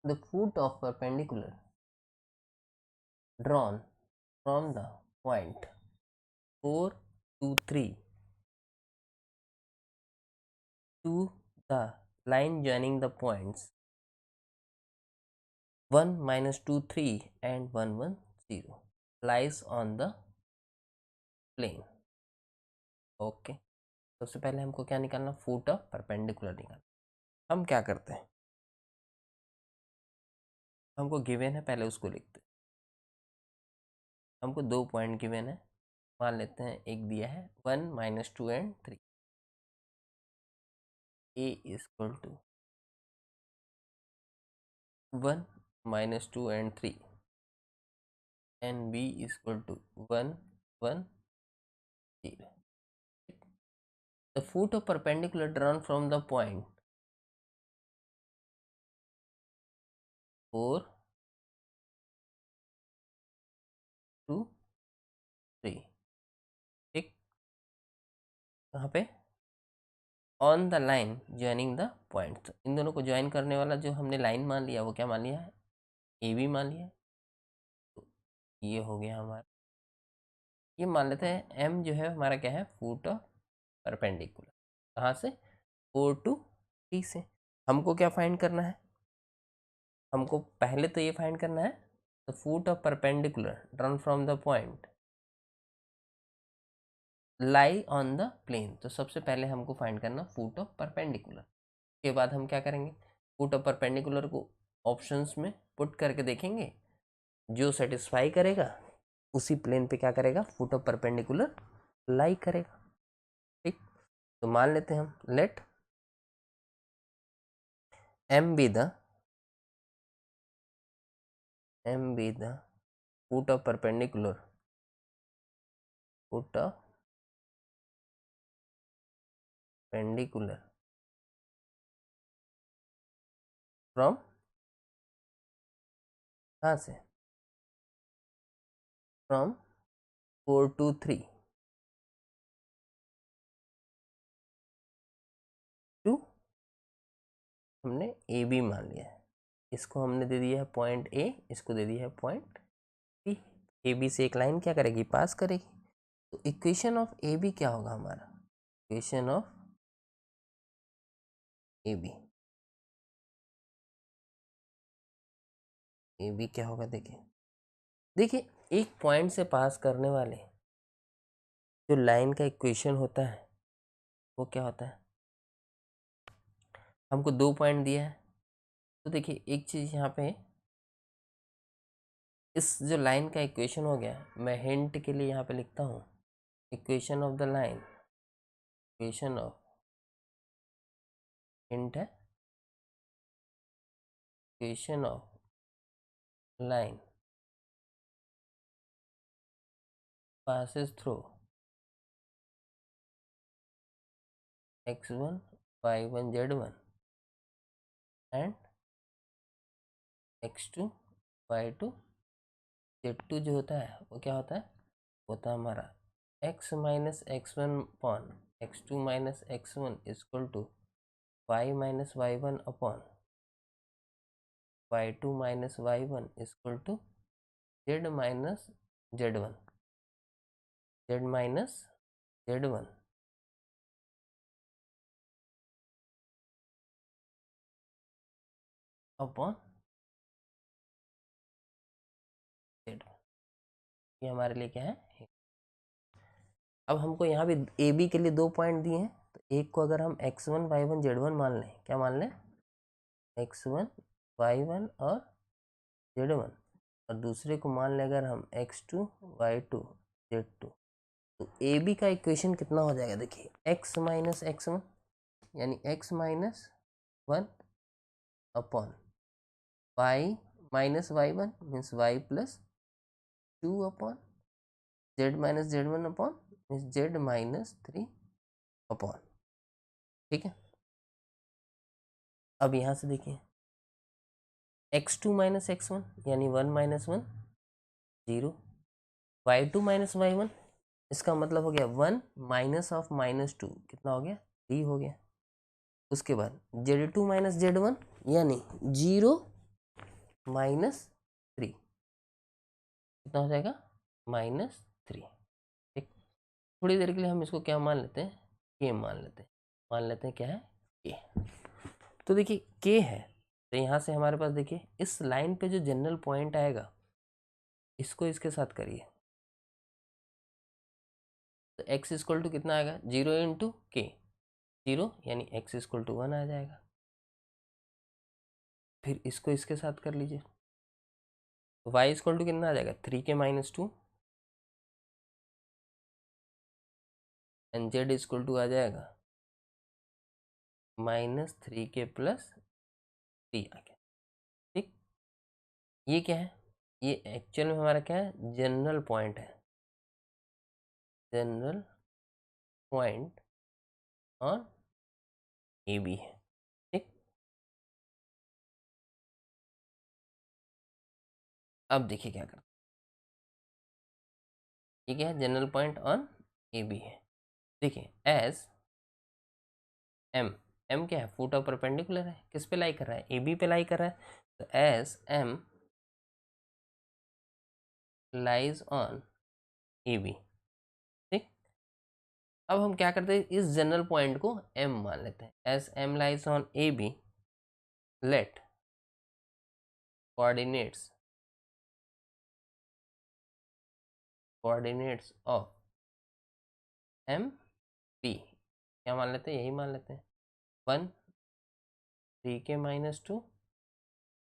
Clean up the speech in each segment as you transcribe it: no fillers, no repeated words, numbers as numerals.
the foot of perpendicular drawn from the point 4 to 3 to the line joining the points 1, -2, 3 and 1, 1, 0 lies on the plane. Okay, सबसे पहले हमको क्या निकालना, foot of perpendicular निकालना। हम क्या करते हैं, हमको गिवन है, पहले उसको लिखते हैं। हमको 2 पॉइंट गिवन है, मान लेते हैं एक दिया है 1, -2 and 3। a equal to 1, -2 and 3 and b equal to 1, 1, 0। The foot of perpendicular drawn from the point 4 to 3, ठीक, कहाँ पे, on the line joining the point. इन दोनों को ज्वाइन करने वाला जो हमने लाइन मान लिया वो क्या मान लिया है, ए बी मान लिया। तो ये हो गया हमारा, ये मान लेते हैं एम जो है हमारा क्या है, फुट ऑफ परपेंडिकुलर। कहाँ से, 4 to 3 से। हमको क्या फाइंड करना है, हमको पहले तो ये फाइंड करना है the foot of perpendicular drawn from the point lie on the plane. तो सबसे पहले हमको फाइंड करना फुट ऑफ परपेंडिकुलर। के बाद हम क्या करेंगे, फुट ऑफ परपेंडिकुलर को ऑप्शंस में पुट करके देखेंगे, जो सेटिस्फाई करेगा उसी प्लेन पे क्या करेगा, फुट ऑफ परपेंडिकुलर लाई करेगा। ठीक, तो मान लेते हैं हम, let M be the foot of perpendicular from, कहाँ से, फ्रॉम 4 to 3 टू, हमने ए बी मान लिया है, इसको हमने दे दिया है पॉइंट ए, इसको दे दिया है पॉइंट बी। ए बी से एक लाइन क्या करेगी, पास करेगी। तो इक्वेशन ऑफ ए बी क्या होगा हमारा, इक्वेशन ऑफ ए बी क्या होगा, देखिए एक पॉइंट से पास करने वाले जो लाइन का इक्वेशन होता है वो क्या होता है, हमको 2 पॉइंट दिया है। तो देखिए एक चीज़ यहाँ पे, इस जो लाइन का इक्वेशन हो गया, मैं हिंट के लिए यहाँ पे लिखता हूँ, equation of the line, equation of, hint है, equation of line passes through x1, y1, z1 and x2, y2, z2 जो होता है वो क्या होता है, होता है हमारा x minus x1 upon x2 minus x1 equal to y minus y1 upon y2 minus y1 equal to z minus z1, z minus z1 upon z। ये हमारे लिए क्या है, अब हमको यहाँ भी ए बी के लिए 2 पॉइंट दिए हैं, तो एक को अगर हम x1, y1, z1 मान लें, क्या मान लें, x1, y1 और z1, और दूसरे को मान लें अगर हम x2, y2, z2, तो ए बी का इक्वेशन कितना हो जाएगा, देखिए x माइनस x1 यानी x minus 1 upon y minus y1 means y plus 2 upon z minus z1 upon means z minus 3 upon, ठीक है। अब यहाँ से देखिए x2 माइनस x1 यानी 1 माइनस 1 0, y2 माइनस y1 इसका मतलब हो गया 1 माइनस ऑफ माइनस 2 कितना हो गया, 3 हो गया। उसके बाद z2 माइनस z1 यानी 0 -3 कितना हो जाएगा -3। ठीक, थोड़ी देर के लिए हम इसको क्या मान लेते हैं, के मान लेते हैं क्या है के। तो देखिए के है, तो यहाँ से हमारे पास देखिए इस लाइन पे जो जनरल पॉइंट आएगा इसको इसके साथ करिए, तो x इक्वल टू कितना आएगा 0 इंटू के, 0 यानी x इक्वल टू 1 आ जाएगा। फिर इसको इसके साथ कर लीजिए, तो y इक्वल टू कितना आ जाएगा 3 के -2 एंड z इक्वल टू आ जाएगा -3 के +3 आ गया। ठीक, ये क्या है, ये एक्चुअल में हमारा क्या है जनरल पॉइंट है, जनरल पॉइंट और ए बी है। ठीक, अब देखिए क्या करते हैं, ये क्या है general point on A B है। देखिए एज एम क्या है फुट ऑफ परपेंडिकुलर है, किस पे लाई कर रहा है ए बी पे लाई कर रहा है, तो as M lies on A B. ठीक, अब हम क्या करते हैं इस जनरल पॉइंट को एम मान लेते हैं, as M lies on A B let coordinates of M P क्या मान लेते हैं, यही मान लेते हैं 1 3 के -2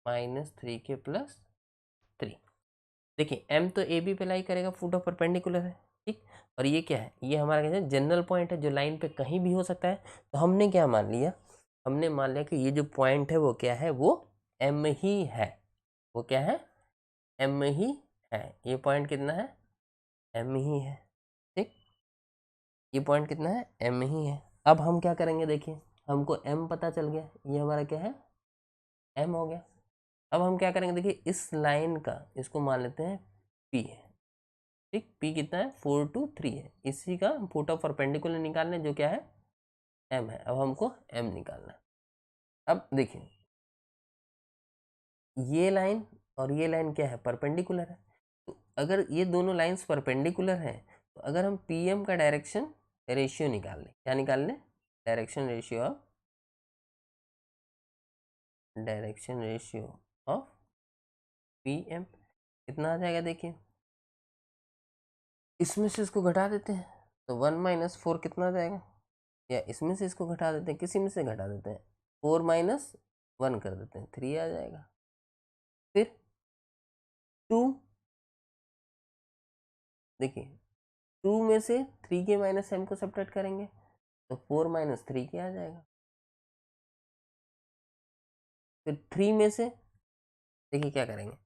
-3 के +3। देखिए एम तो ए बी पे लाई करेगा, फुट ऑफ परपेंडिकुलर है। ठीक, और ये क्या है, ये हमारा क्या है जनरल पॉइंट है जो लाइन पे कहीं भी हो सकता है। तो हमने क्या मान लिया, हमने मान लिया कि ये जो पॉइंट है वो क्या है, वो एम ही है, वो क्या है एम ही है। ये पॉइंट कितना है एम ही है। ठीक, ये पॉइंट कितना है एम ही है। अब हम क्या करेंगे, देखिए हमको एम पता चल गया, ये हमारा क्या है एम हो गया। अब हम क्या करेंगे, देखिए इस लाइन का इसको मान लेते हैं पी है। ठीक, पी कितना है 4 to 3 है, इसी का फुट ऑफ परपेंडिकुलर निकालना है जो क्या है एम है। अब हमको एम निकालना है। अब देखिए ये लाइन और ये लाइन क्या है परपेंडिकुलर है, तो अगर ये दोनों लाइंस परपेंडिकुलर हैं तो अगर हम पी एम का डायरेक्शन रेशियो निकाल लें, क्या निकाल लें direction ratio of P M कितना आ जाएगा, देखिए इसमें से इसको घटा देते हैं तो 1 - 4 कितना आ जाएगा, या इसमें से इसको घटा देते हैं, किसी में से घटा देते हैं 4 - 1 कर देते हैं 3 आ जाएगा। फिर 2 देखिए 2 में से 3 के -m को सब्ट्रैक्ट करेंगे तो 4 - 3 के आ जाएगा। फिर 3 में से देखिए क्या करेंगे,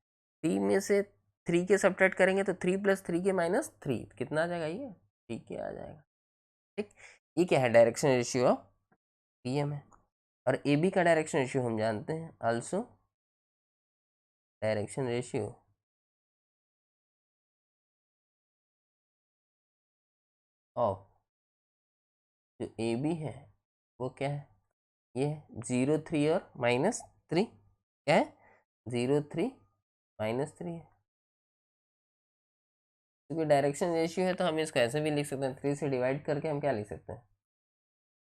3 में से 3 के सब्ट्रैक्ट करेंगे तो 3 + 3 के -3 कितना आ जाएगा, ये 3 के आ जाएगा। ठीक, ये क्या है direction ratio of P M है। और ए बी का डायरेक्शन रेशियो हम जानते हैं आल्सो डायरेक्शन रेशियो ऑफ जो ए बी है वो क्या है, ये 0 3 और -3 क्या है 0 3 -3 है। क्योंकि डायरेक्शन रेशियो है तो हम इसको ऐसे भी लिख सकते हैं, 3 से डिवाइड करके हम क्या लिख सकते हैं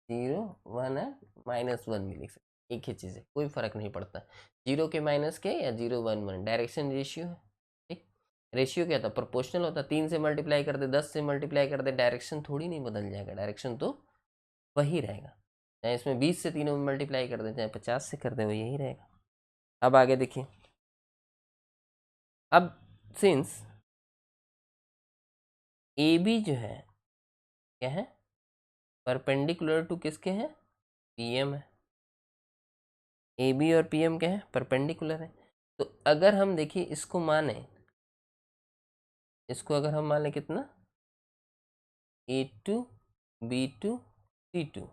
0 1 है -1 भी लिख सकते हैं, एक ही चीज़ है, कोई फर्क नहीं पड़ता 0 के माइनस के या 0 1 1 डायरेक्शन रेशियो है। ठीक, रेशियो क्या था प्रोपोर्शनल होता, 3 से मल्टीप्लाई कर दे 10 से मल्टीप्लाई कर दे डायरेक्शन थोड़ी नहीं बदल जाएगा, डायरेक्शन तो वही रहेगा, चाहे इसमें 20 से तीनों में मल्टीप्लाई कर दे चाहे 50 से कर दे वो यही रहेगा। अब आगे देखिए, अब सिंस ए बी जो है क्या है परपेंडिकुलर टू किसके हैं पी एम है, ए बी और पी एम क्या है परपेंडिकुलर है। तो अगर हम देखिए इसको माने, इसको अगर हम मान लें कितना A2 B2 C2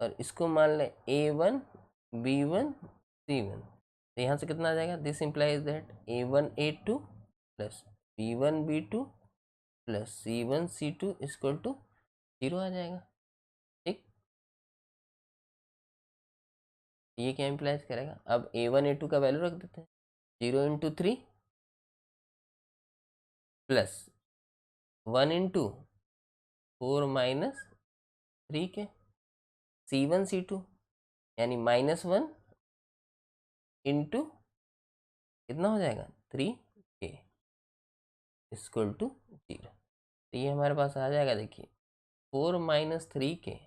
और इसको मान लें A1 B1 C1, तो यहाँ से कितना आ जाएगा, this implies that A1 A2 plus B1 B2 plus C1 C2 equal to 0 आ जाएगा। ठीक, ये क्या इंप्लाइज करेगा, अब A1 A2 का वैल्यू रख देते हैं, 0 इंटू 3 प्लस 1 इंटू 4 माइनस 3 के C1 C2 यानी -1 इंटू कितना हो जाएगा 3k इक्वल टू 0। तो ये हमारे पास आ जाएगा, देखिए 4 माइनस 3k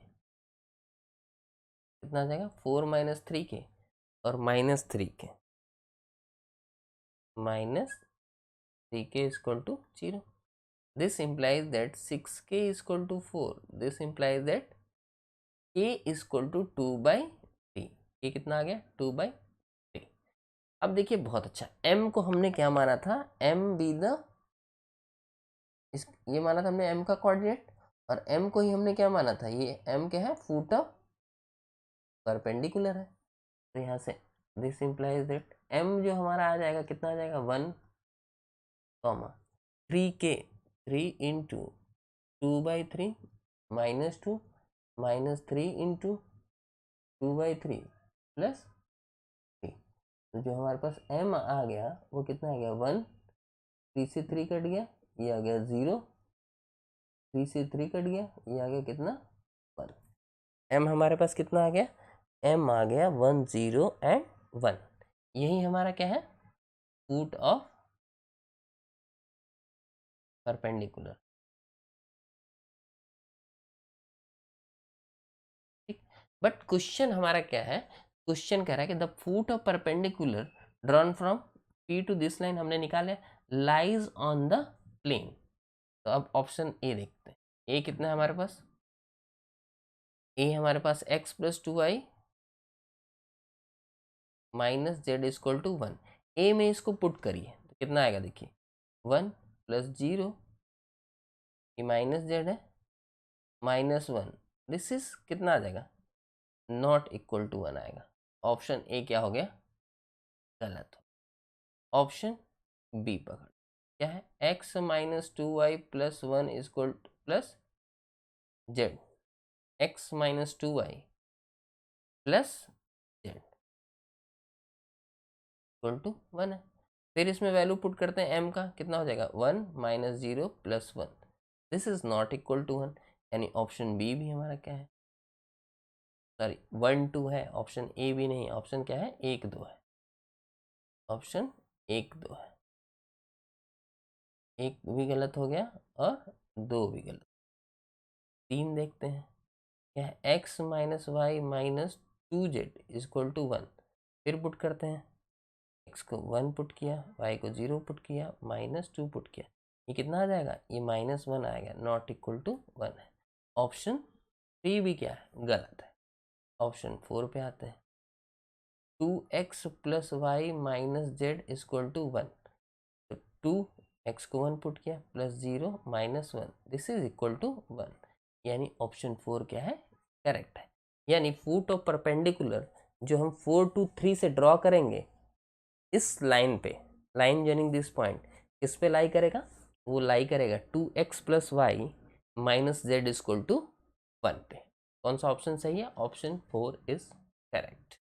कितना आ जाएगा, 4 माइनस 3k और -3k equal to 0। This implies that 6k equal to 4। This implies that k equal to 2/3। ये कितना आ गया 2/3। अब देखिए बहुत अच्छा, m को हमने क्या माना था, m बी द ये माना था हमने m का कोऑर्डिनेट, और m को ही हमने क्या माना था, ये m क्या है, फुट ऑफ परपेंडिकुलर है। तो यहाँ से दिस इंप्लाइज दैट m जो हमारा आ जाएगा कितना आ जाएगा 1, 3k 3 इंटू 2/3 -2 -3 इंटू 2/3 प्लस 3। तो जो हमारे पास m आ गया वो कितना आ गया 1, 3 से 3 कट गया, ये आ गया 0, 3 से 3 कट गया, ये आ गया कितना 1। m हमारे पास कितना आ गया, m आ गया 1 0 एंड 1। यही हमारा क्या है, फुट ऑफ परपेंडिकुलर। ठीक, बट क्वेश्चन हमारा क्या है, क्वेश्चन कह रहा है कि the foot of perpendicular drawn from P to this line हमने निकाले, लाइज ऑन द प्लेन। तो अब ऑप्शन ए देखते हैं, ए कितना है हमारे पास, ए हमारे पास x plus 2y minus z equal to 1। A में इसको पुट करिए तो कितना आएगा, देखिए 1 प्लस 0, ये माइनस जेड है, -1, दिस इज कितना आ जाएगा, नॉट इक्वल टू 1 आएगा। ऑप्शन ए क्या हो गया, गलत। ऑप्शन बी पकड़, क्या है, x minus 2y plus 1 equal plus z, x minus 2y plus z equal to 1 है। फिर इसमें वैल्यू पुट करते हैं m का, कितना हो जाएगा 1 minus 0 plus 1, this is not equal to 1, यानी ऑप्शन बी भी हमारा क्या है, सॉरी 1 2 है, ऑप्शन ए भी नहीं, ऑप्शन क्या है 1 2 है, ऑप्शन 1 2 है। एक भी गलत हो गया और 2 भी गलत। 3 देखते हैं, क्या है, x minus y minus 2z equal to 1। फिर पुट करते हैं, x को 1 पुट किया, y को 0 पुट किया, -2 पुट किया, ये कितना आ जाएगा, ये -1 आएगा, नॉट इक्वल टू 1 है। ऑप्शन 3 भी क्या है, गलत है। ऑप्शन 4 पे आते हैं, 2x plus y minus z equal to 1। तो 2x को 1 पुट किया plus 0 -1, this is equal to 1, यानी ऑप्शन 4 क्या है, करेक्ट है। यानी फुट ऑफ परपेंडिकुलर जो हम 4 to 3 से ड्रॉ करेंगे इस लाइन पे, लाइन जॉइनिंग दिस पॉइंट, किस पे लाई करेगा, वो लाई करेगा 2x plus y minus z equal to 1 पे। कौन सा ऑप्शन सही है, ऑप्शन 4 इज करेक्ट।